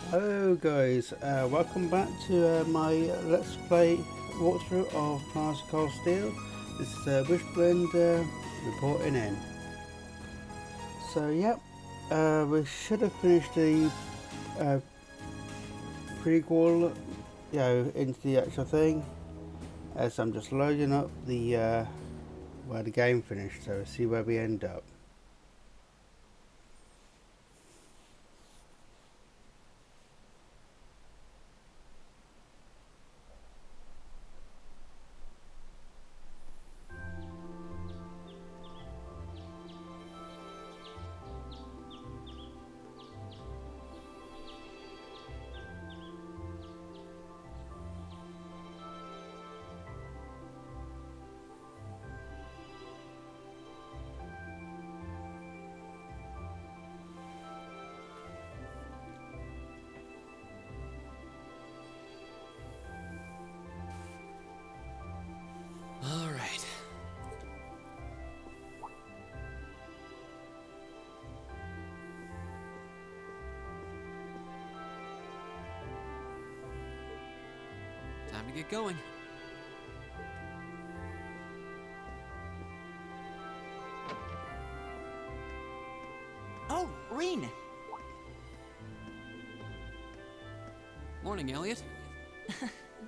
Hello guys, welcome back to my Let's Play walkthrough of Classical Steel. This is Wishblend reporting in. So yep, we should have finished the uh, prequel, into the actual thing. As I'm just loading up the where the game finished, so see where we end up. All right. Time to get going. Oh, Reen! Morning, Elliot.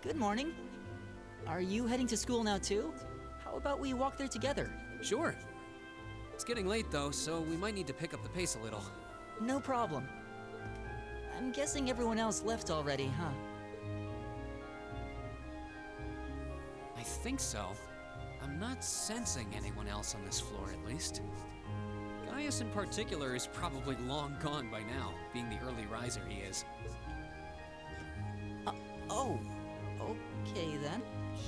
Good morning. Are you heading to school now too? How about we walk there together? Sure. It's getting late though, so we might need to pick up the pace a little. No problem. I'm guessing everyone else left already, huh? I think so. I'm not sensing anyone else on this floor, at least. Gaius in particular is probably long gone by now, being the early riser he is. Oh, okay then.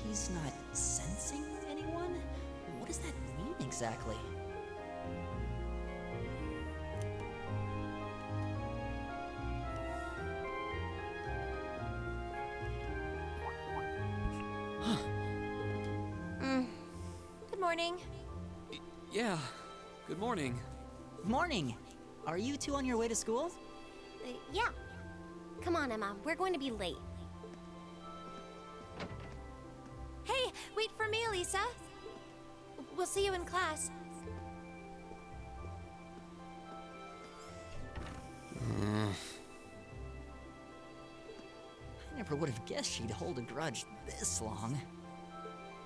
He's not sensing anyone? What does that mean exactly? Good morning. Yeah, good morning. Morning! Are you two on your way to school? Yeah. Come on, Emma. We're going to be late. Hey, wait for me, Elisa. We'll see you in class. I never would have guessed she'd hold a grudge this long.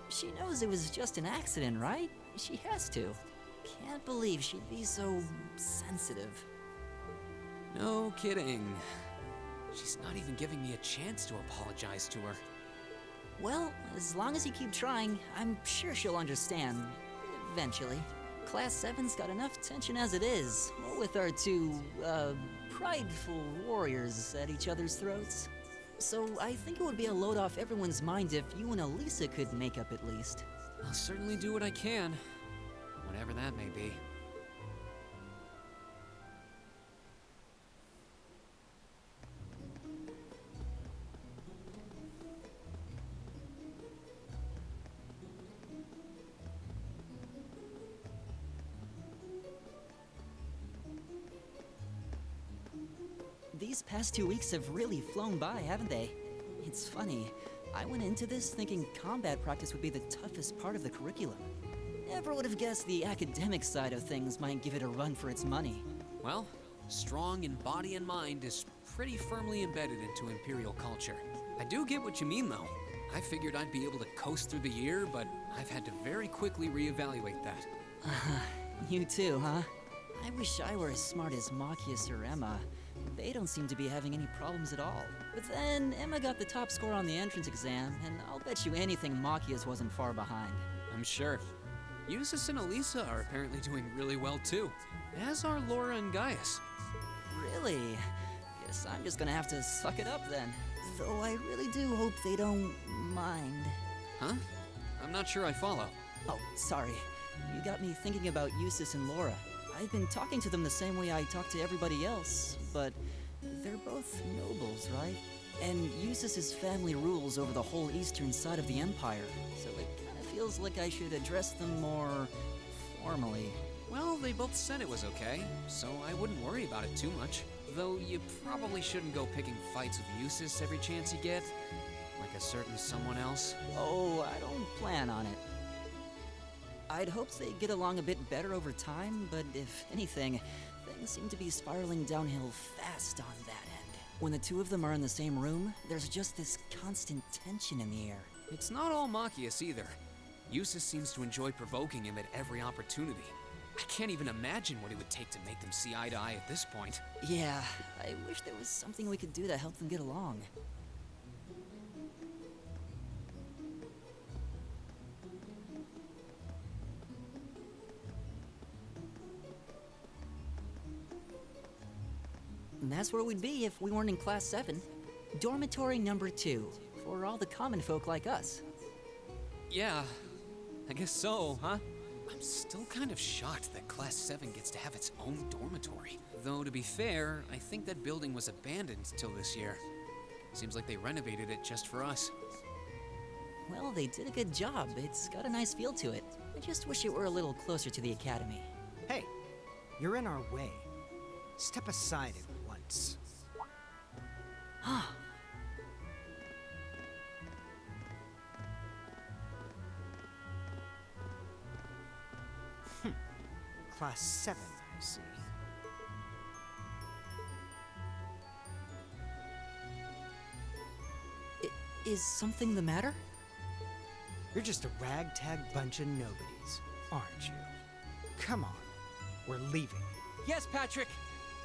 She knows it was just an accident, right? She has to. Can't believe she'd be so sensitive. No kidding. She's not even giving me a chance to apologize to her. Well, as long as you keep trying, I'm sure she'll understand. Eventually. Class 7's got enough tension as it is, with our two, prideful warriors at each other's throats. So I think it would be a load off everyone's mind if you and Elisa could make up at least. I'll certainly do what I can, whatever that may be. These past 2 weeks have really flown by, haven't they? It's funny. I went into this thinking combat practice would be the toughest part of the curriculum. Never would have guessed the academic side of things might give it a run for its money. Well, strong in body and mind is pretty firmly embedded into Imperial culture. I do get what you mean, though. I figured I'd be able to coast through the year, but I've had to very quickly reevaluate that. You too, huh? I wish I were as smart as Machias or Emma. They don't seem to be having any problems at all. But then Emma got the top score on the entrance exam, and I'll bet you anything Machias wasn't far behind. I'm sure. Eustace and Elisa are apparently doing really well too, as are Laura and Gaius. Really? Guess I'm just gonna have to suck it up then. Though I really do hope they don't mind. Huh? I'm not sure I follow. Oh, sorry. You got me thinking about Eustace and Laura. I've been talking to them the same way I talk to everybody else, but they're both nobles, right? And Eustace's family rules over the whole eastern side of the Empire, so it kind of feels like I should address them more formally. Well, they both said it was okay, so I wouldn't worry about it too much. Though you probably shouldn't go picking fights with Eustace every chance you get, like a certain someone else. Oh, I don't plan on it. I'd hoped they'd get along a bit better over time, but if anything, things seem to be spiraling downhill fast on that end. When the two of them are in the same room, there's just this constant tension in the air. It's not all Machias either. Eustace seems to enjoy provoking him at every opportunity. I can't even imagine what it would take to make them see eye to eye at this point. Yeah, I wish there was something we could do to help them get along. And that's where we'd be if we weren't in Class 7. Dormitory number 2, for all the common folk like us. Yeah, I guess so, huh? I'm still kind of shocked that Class 7 gets to have its own dormitory. Though, to be fair, I think that building was abandoned till this year. Seems like they renovated it just for us. Well, they did a good job. It's got a nice feel to it. I just wish it were a little closer to the academy. Hey, you're in our way. Step aside at once. Class 7, I see. Is something the matter? You're just a ragtag bunch of nobodies, aren't you? Come on, we're leaving. Yes, Patrick!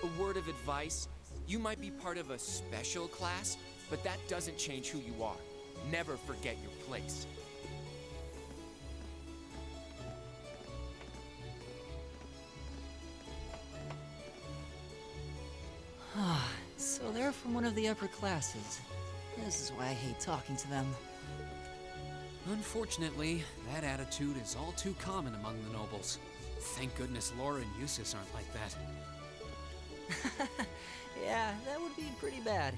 A word of advice. You might be part of a special class, but that doesn't change who you are. Never forget your place. So they're from one of the upper classes. This is why I hate talking to them. Unfortunately, that attitude is all too common among the nobles. Thank goodness Laura and Eustace aren't like that. Yeah, that would be pretty bad.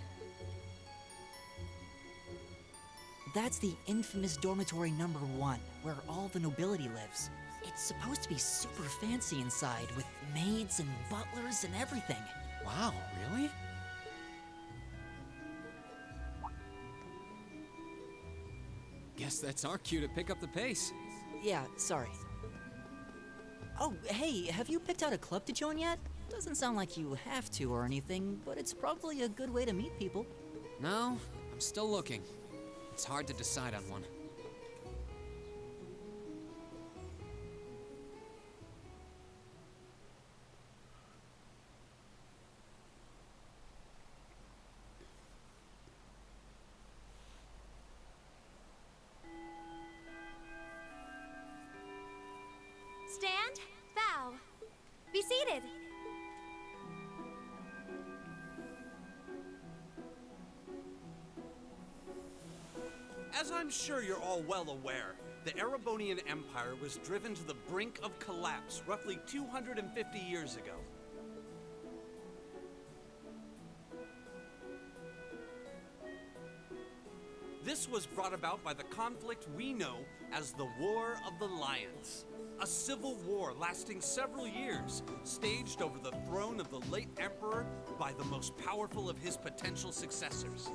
That's the infamous dormitory number 1, where all the nobility lives. It's supposed to be super fancy inside, with maids and butlers and everything. Wow, really? Guess that's our cue to pick up the pace. Yeah, sorry. Oh, hey, have you picked out a club to join yet? Doesn't sound like you have to or anything, but it's probably a good way to meet people. No, I'm still looking. It's hard to decide on one. Stand, bow. Be seated. As I'm sure you're all well aware, the Erebonian Empire was driven to the brink of collapse roughly 250 years ago. This was brought about by the conflict we know as the War of the Lions. A civil war lasting several years, staged over the throne of the late emperor by the most powerful of his potential successors.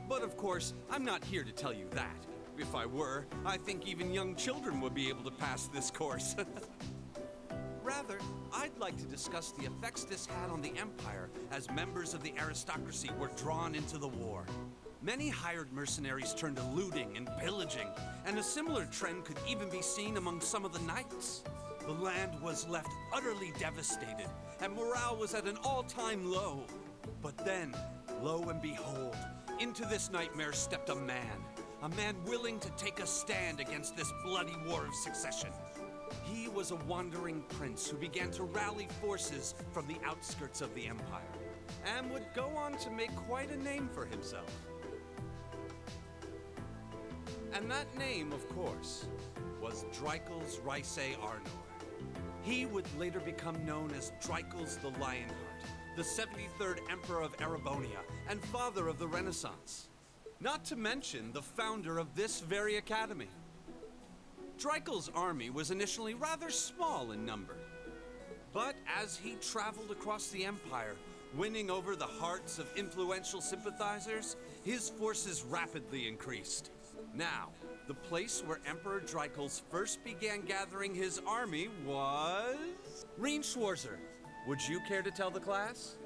But of course, I'm not here to tell you that. If I were, I think even young children would be able to pass this course. Rather, I'd like to discuss the effects this had on the Empire as members of the aristocracy were drawn into the war. Many hired mercenaries turned to looting and pillaging, and a similar trend could even be seen among some of the knights. The land was left utterly devastated, and morale was at an all-time low. But then, lo and behold, into this nightmare stepped a man willing to take a stand against this bloody war of succession. He was a wandering prince who began to rally forces from the outskirts of the Empire, and would go on to make quite a name for himself. And that name, of course, was Dreikel's Rysei Arnor. He would later become known as Dreikel's the Lionheart, the 73rd Emperor of Erebonia, and father of the Renaissance. Not to mention the founder of this very academy. Dreikel's army was initially rather small in number. But as he traveled across the Empire, winning over the hearts of influential sympathizers, his forces rapidly increased. Now, the place where Emperor Dreikel's first began gathering his army was... Reen Schwarzer. Would you care to tell the class?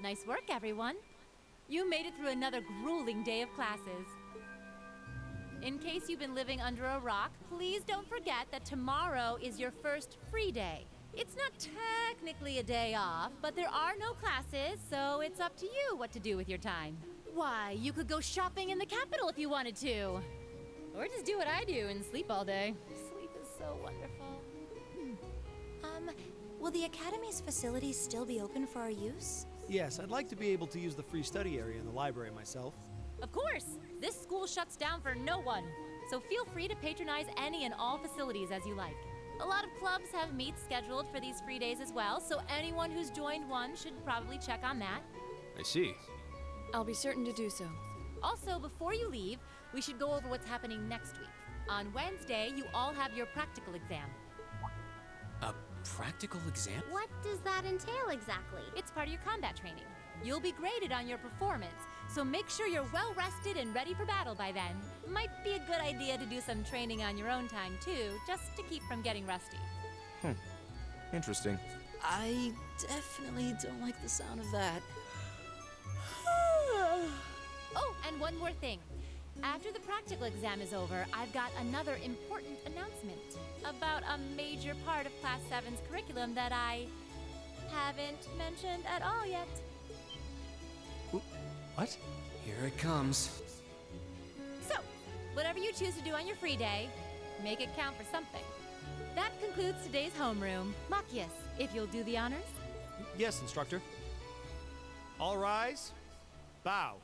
Nice work, everyone. You made it through another grueling day of classes. In case you've been living under a rock, please don't forget that tomorrow is your first free day. It's not technically a day off, but there are no classes, so it's up to you what to do with your time. Why, you could go shopping in the capital if you wanted to. Or just do what I do and sleep all day. Sleep is so wonderful. Will the Academy's facilities still be open for our use? Yes, I'd like to be able to use the free study area in the library myself. Of course! This school shuts down for no one, so feel free to patronize any and all facilities as you like. A lot of clubs have meets scheduled for these free days as well, so anyone who's joined one should probably check on that. I see. I'll be certain to do so. Also, before you leave, we should go over what's happening next week. On Wednesday, you all have your practical exam. A practical exam? What does that entail exactly? It's part of your combat training. You'll be graded on your performance, so make sure you're well rested and ready for battle by then. Might be a good idea to do some training on your own time too, just to keep from getting rusty. Interesting. I definitely don't like the sound of that. Oh, and one more thing. After the practical exam is over, I've got another important announcement about a major part of Class 7's curriculum that I haven't mentioned at all yet. What? Here it comes. So, whatever you choose to do on your free day, make it count for something. That concludes today's homeroom. Machias, if you'll do the honors. Yes, instructor. All rise. Bow.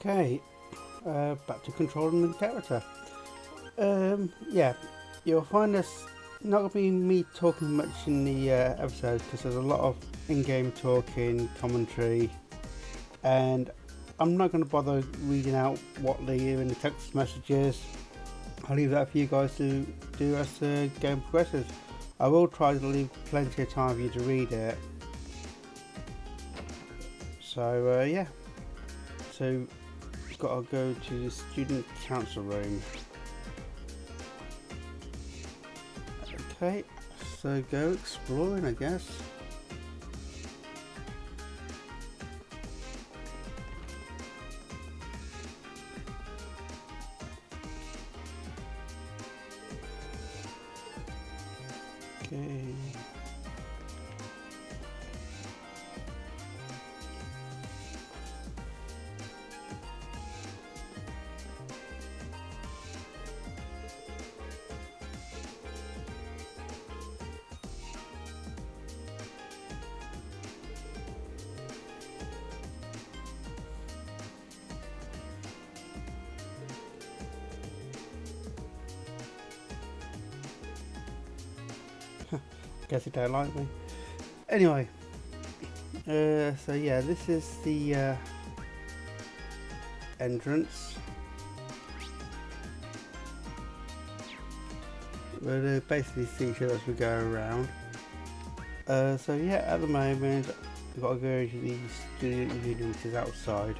Okay, back to controlling the character. Yeah, you'll find this not going to be me talking much in the episode because there's a lot of in-game talking, commentary, and I'm not going to bother reading out what they hear in the text messages. I'll leave that for you guys to do as the game progresses. I will try to leave plenty of time for you to read it. So yeah, so got to go to the student council room. Okay, so go exploring, I guess. Okay. Guess you don't like me. Anyway, so yeah, this is the entrance. We'll basically see each other as we go around. So yeah, at the moment, we've got to go to the student union, which is outside.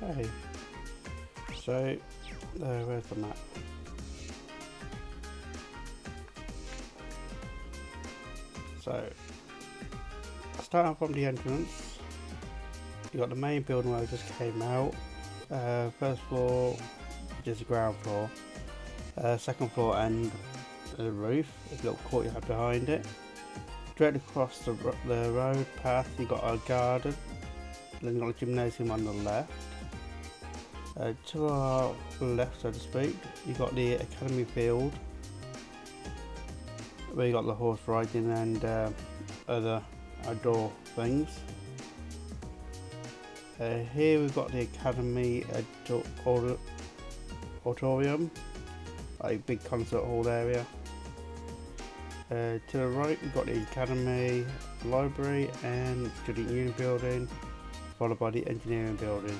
Okay, so where's the map? So starting from the entrance, you got the main building where I just came out. First floor, which is the ground floor. Second floor and the roof, a little courtyard behind it. Straight across the road path, you got a garden. Then you've got a gymnasium on the left. To our left, so to speak, you've got the academy field, where you got the horse riding and other outdoor things. Here we've got the academy auditorium, like a big concert hall area. To the right, we've got the academy, library, and student union building, followed by the engineering building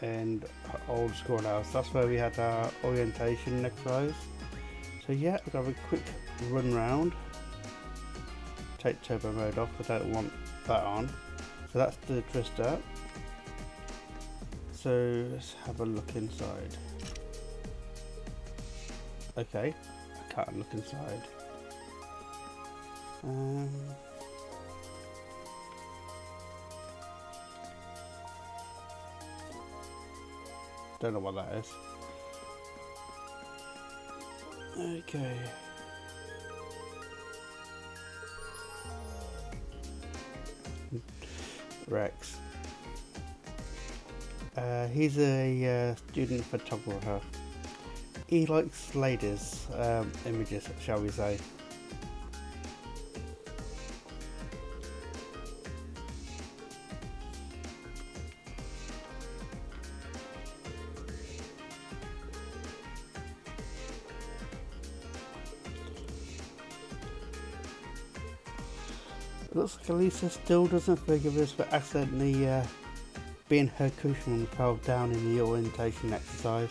and old schoolhouse. That's where we had our orientation exercise. So yeah, we'll have a quick run round. Take turbo mode off, I don't want that on. So that's the Twister. So let's have a look inside. Okay, I can't look inside. Don't know what that is. Okay. Rex. He's a student photographer. He likes ladies' images, shall we say. Looks like Elisa still doesn't forgive us for accidentally being her cushion fell down in the orientation exercise.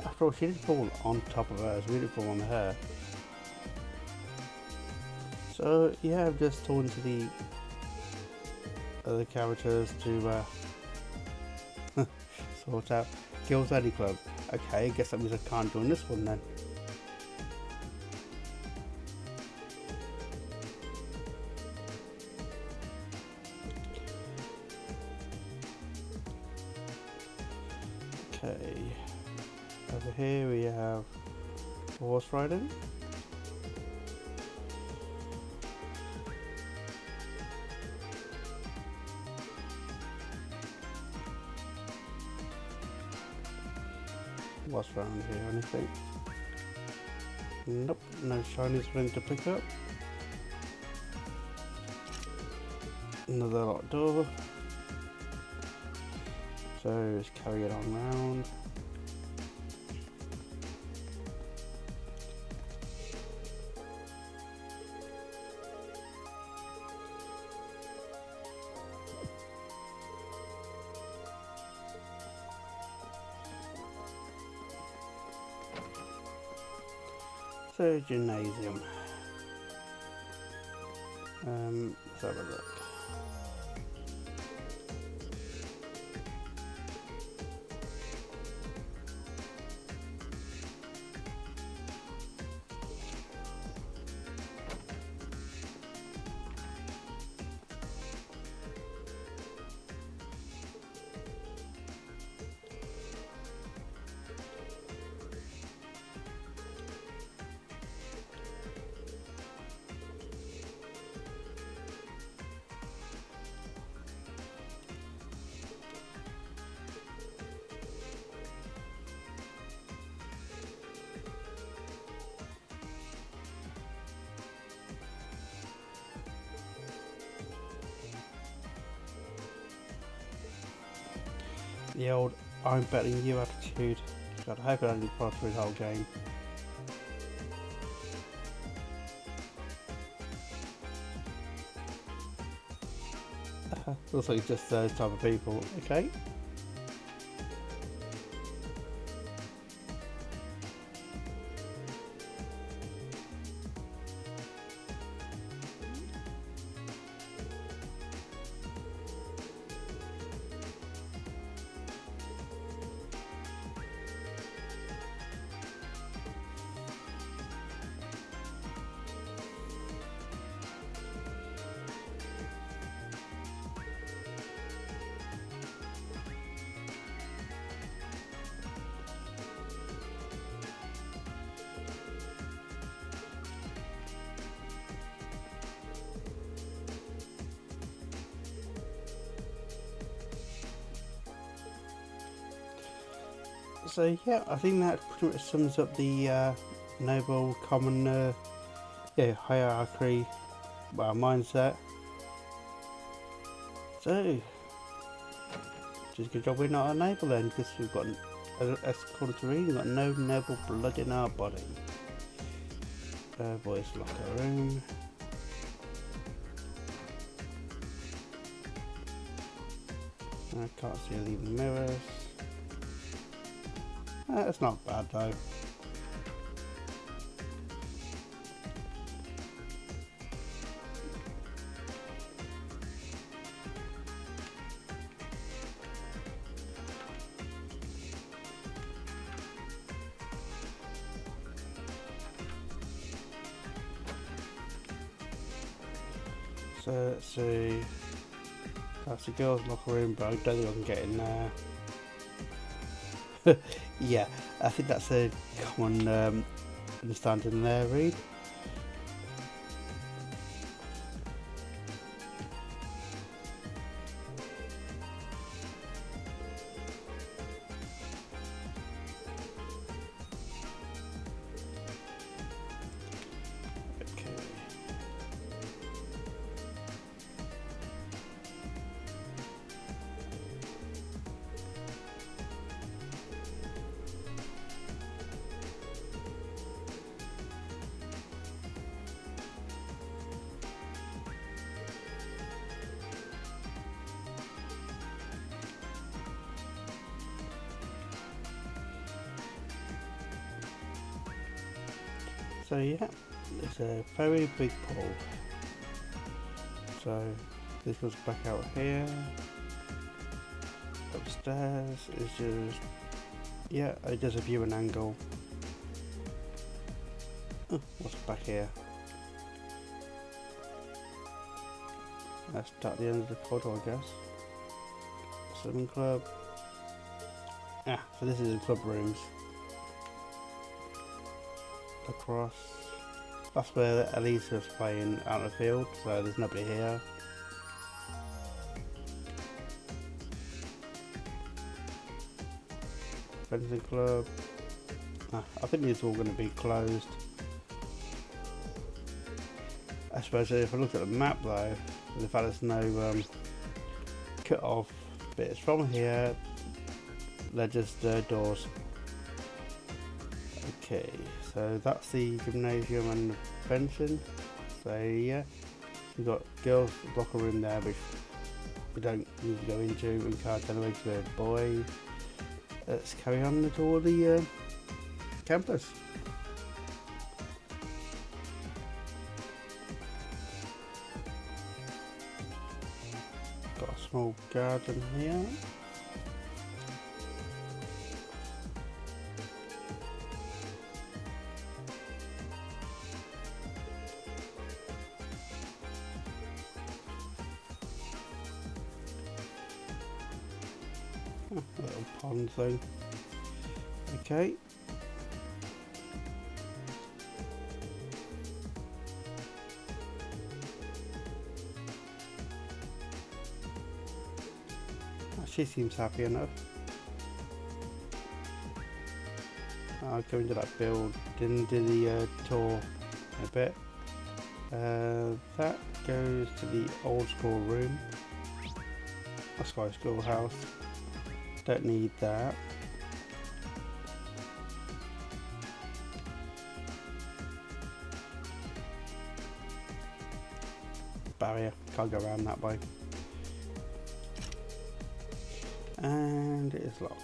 After all, she didn't fall on top of her, so we didn't fall on her. So yeah, I've just talking to the other characters to sort out Girls Only Club. Okay, I guess that means I can't join this one then. Okay, over here we have horse riding. What's around here? Anything? Nope, no shinies for him to pick up. Another locked door. So let's carry it on round. So gymnasium. Let's have a look. The old I'm betting you attitude. God, I hope I only pass through the whole game. Looks like it's just those type of people. Okay. So yeah, I think that pretty much sums up the noble common hierarchy mindset. So just good job we're not a noble then, because we've got, as according to reading, we've got no noble blood in our body. Boys locker room. I can't see leaving mirrors. That's not bad though. So let's see. That's the girls' locker room, but I don't think I can get in there. Yeah, I think that's a common understanding there, Reed. Okay. So yeah, it's a very big pool. So this goes back out here. Upstairs is just, yeah, it does a viewing angle. Oh, what's back here? That's at the end of the corridor, I guess. Swimming club. Ah, so this is the club rooms. Across. That's where Elisa's playing out in the field, so there's nobody here. Fencing club. Ah, I think these are all going to be closed. I suppose if I look at the map though, the fact there's no cut off bits from here, they're just doors. Okay, so that's the gymnasium and the fencing. So yeah, we've got girls' locker room there, which we don't need to go into. We can't anyway because we're boys. Let's carry on to the campus. Got a small garden here. A little pond thing. Okay. She seems happy enough. I'll go into that building, do the tour in a bit. That goes to the old school room. That's my schoolhouse. Don't need that. Barrier, can't go around that way. And it is locked.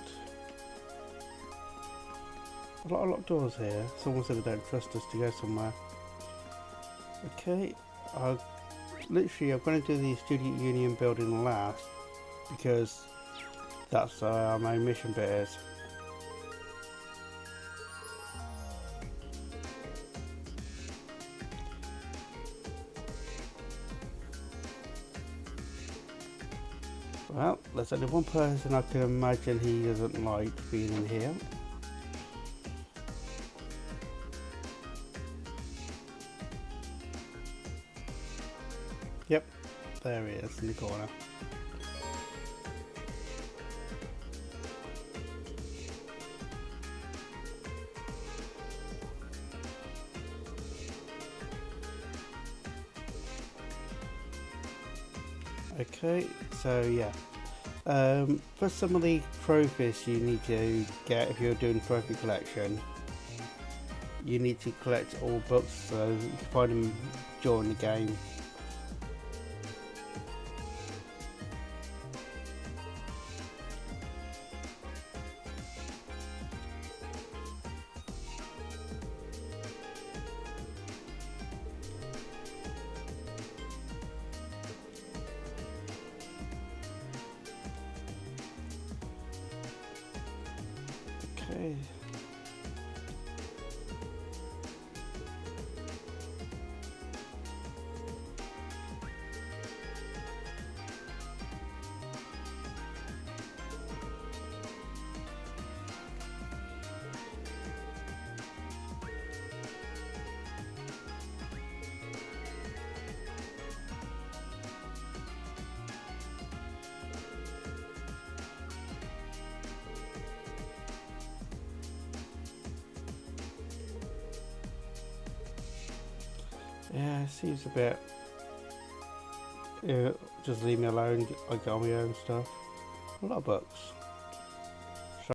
A lot of locked doors here. Someone said they don't trust us to go somewhere. Okay, I'm going to do the Student Union building last because that's our main mission bit is. Well, there's only one person I can imagine he doesn't like being in here. Yep, there he is in the corner. Okay, so yeah. For some of the trophies you need to get if you're doing trophy collection, you need to collect all books, so you can find them during the game. Okay. Yeah, it seems a bit. Yeah, just leave me alone. I get on my own stuff. A lot of books.